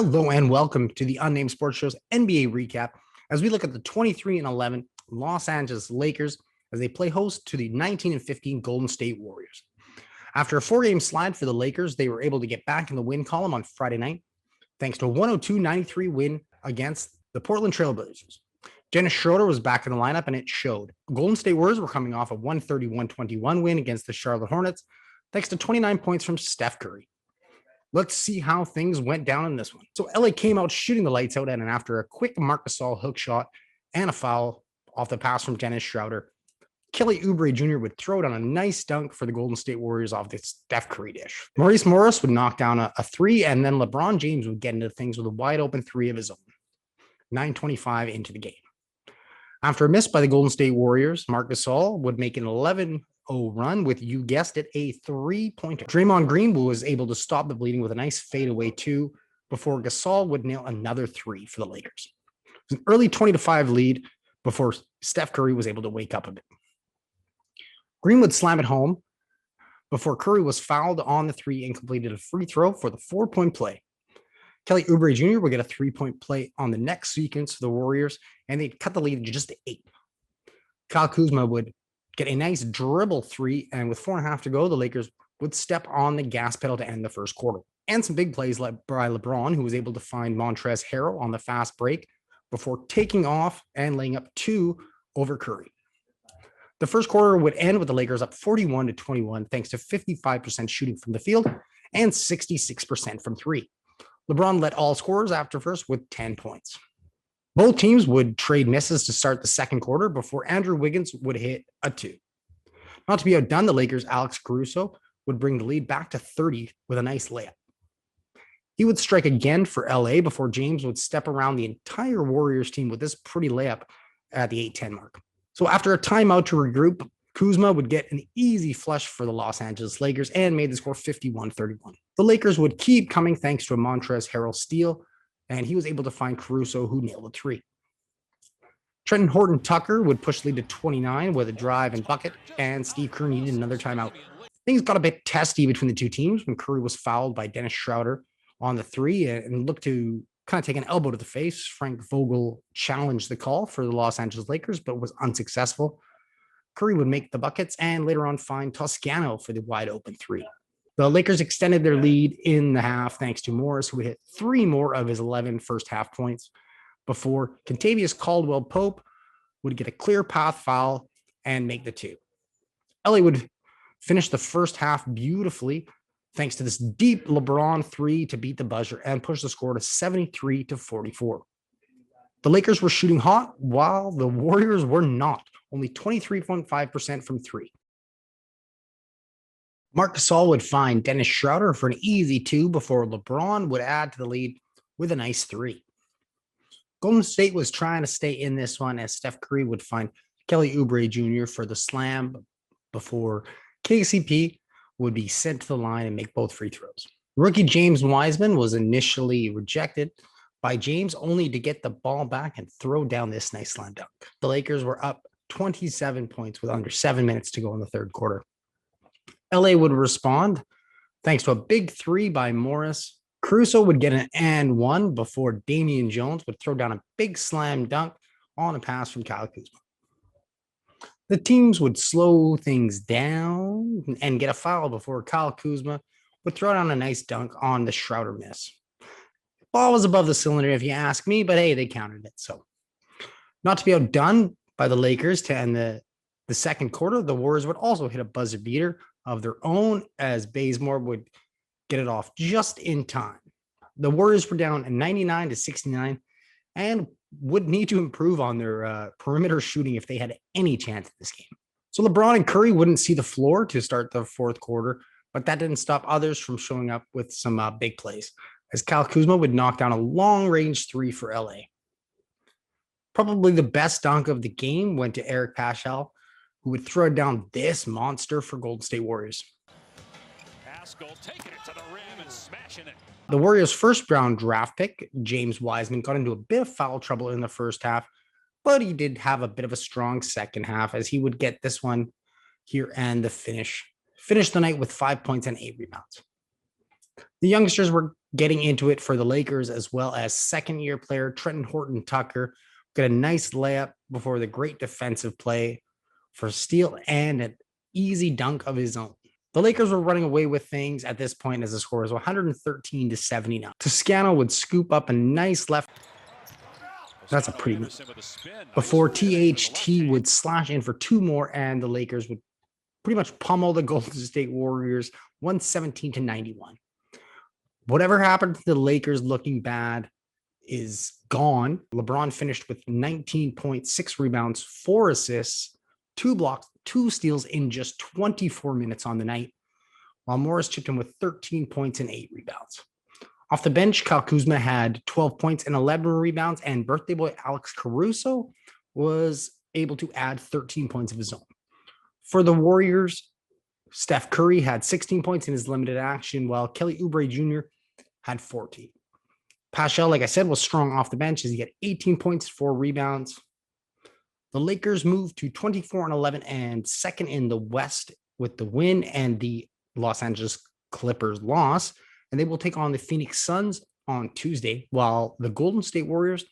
Hello and welcome to the Unnamed Sports Show's NBA recap as we look at the 23-11 Los Angeles Lakers as they play host to the 19-15 Golden State Warriors. After a 4-game slide for the Lakers, they were able to get back in the win column on Friday night thanks to a 102-93 win against the Portland Trail Blazers. Dennis Schroeder was back in the lineup and it showed. Golden State Warriors were coming off a 131-21 win against the Charlotte Hornets thanks to 29 points from Steph Curry. Let's see how things went down in this one. So LA came out shooting the lights out, and after a quick Marc Gasol hook shot and a foul off the pass from Dennis Schroeder, Kelly Oubre Jr. would throw down a nice dunk for the Golden State Warriors off the Steph Curry dish. Maurice Morris would knock down a three, and then LeBron James would get into things with a wide open three of his own. 9:25 into the game. After a miss by the Golden State Warriors, Marc Gasol would make an 11-0 run with, you guessed it, a three-pointer. Draymond Green was able to stop the bleeding with a nice fadeaway two before Gasol would nail another three for the Lakers. It was an early 20-5 lead before Steph Curry was able to wake up a bit. Green would slam it home before Curry was fouled on the three and completed a free throw for the 4-point play. Kelly Oubre Jr. would get a 3-point play on the next sequence for the Warriors, and they'd cut the lead to just 8. Kyle Kuzma would get a nice dribble three, and with 4.5 to go, the Lakers would step on the gas pedal to end the first quarter. And some big plays led by LeBron, who was able to find Montrezl Harrell on the fast break before taking off and laying up 2 over Curry. The first quarter would end with the Lakers up 41-21 thanks to 55% shooting from the field and 66% from three. LeBron led all scorers after first with 10 points. Both teams would trade misses to start the second quarter before Andrew Wiggins would hit a 2. Not to be outdone, the Lakers' Alex Caruso would bring the lead back to 30 with a nice layup. He would strike again for LA before James would step around the entire Warriors team with this pretty layup at the 8:10 mark. So after a timeout to regroup, Kuzma would get an easy flush for the Los Angeles Lakers and made the score 51-31. The Lakers would keep coming thanks to a Montrezl Harrell steal, and he was able to find Caruso, who nailed a 3. Trenton Horton-Tucker would push lead to 29 with a drive and bucket, and Steve Kerr needed another timeout. Things got a bit testy between the two teams when Curry was fouled by Dennis Schroeder on the 3 and looked to kind of take an elbow to the face. Frank Vogel challenged the call for the Los Angeles Lakers, but was unsuccessful. Curry would make the buckets and later on find Toscano for the wide open 3. The Lakers extended their lead in the half thanks to Morris, who would hit 3 more of his 11 first half points before Kentavious Caldwell-Pope would get a clear path foul and make the 2. LA would finish the first half beautifully thanks to this deep LeBron 3 to beat the buzzer and push the score to 73-44. The Lakers were shooting hot while the Warriors were not, only 23.5% from 3. Marc Gasol would find Dennis Schroeder for an easy 2 before LeBron would add to the lead with a nice 3. Golden State was trying to stay in this one as Steph Curry would find Kelly Oubre Jr. for the slam before KCP would be sent to the line and make both free throws. Rookie James Wiseman was initially rejected by James only to get the ball back and throw down this nice slam dunk. The Lakers were up 27 points with under 7 minutes to go in the third quarter. LA would respond thanks to a big 3 by Morris. Caruso would get an and 1 before Damian Jones would throw down a big slam dunk on a pass from Kyle Kuzma. The teams would slow things down and get a foul before Kyle Kuzma would throw down a nice dunk on the Schroeder miss. Ball was above the cylinder if you ask me, but hey, they counted it. So not to be outdone by the Lakers to end the second quarter, the Warriors would also hit a buzzer beater of their own as Bazemore would get it off just in time. The Warriors were down 99-69 and would need to improve on their perimeter shooting if they had any chance at this game. So LeBron and Curry wouldn't see the floor to start the fourth quarter, but that didn't stop others from showing up with some big plays, as Kyle Kuzma would knock down a long-range 3 for LA. Probably the best dunk of the game went to Eric Paschall, who would throw down this monster for Golden State Warriors. Paschall taking it to the rim and smashing it. The Warriors' first-round draft pick, James Wiseman, got into a bit of foul trouble in the first half, but he did have a bit of a strong second half as he would get this one here and the finish the night with 5 points and 8 rebounds. The youngsters were Getting into it for the Lakers, as well as second-year player Trenton Horton-Tucker, got a nice layup before the great defensive play for a steal and an easy dunk of his own. The Lakers were running away with things at this point as the score was 113-79. Toscano would scoop up a nice left. That's a pretty move. Before THT would slash in for two more, and the Lakers would pretty much pummel the Golden State Warriors 117-91. Whatever happened to the Lakers looking bad is gone. LeBron finished with 19.6 rebounds, 4 assists, 2 blocks, 2 steals in just 24 minutes on the night, while Morris chipped in with 13 points and 8 rebounds. Off the bench, Kuzma had 12 points and 11 rebounds, and birthday boy Alex Caruso was able to add 13 points of his own. For the Warriors, Steph Curry had 16 points in his limited action, while Kelly Oubre Jr. had 14. Paschall, like I said, was strong off the bench as he had 18 points, 4 rebounds. The Lakers moved to 24-11 and second in the West with the win and the Los Angeles Clippers loss, and they will take on the Phoenix Suns on Tuesday, while the Golden State Warriors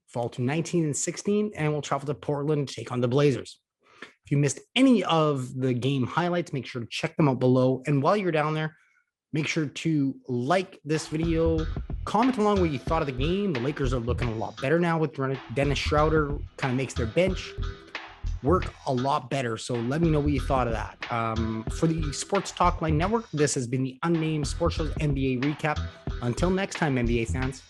fall to 19-16 and will travel to Portland to take on the Blazers. If you missed any of the game highlights, make sure to check them out below. And while you're down there, make sure to like this video, comment along what you thought of the game. The Lakers are looking a lot better now with Dennis Schroeder, kind of makes their bench work a lot better. So let me know what you thought of that. For the Sports Talk Line Network, this has been the Unnamed Sports Show's NBA recap. Until next time, NBA fans.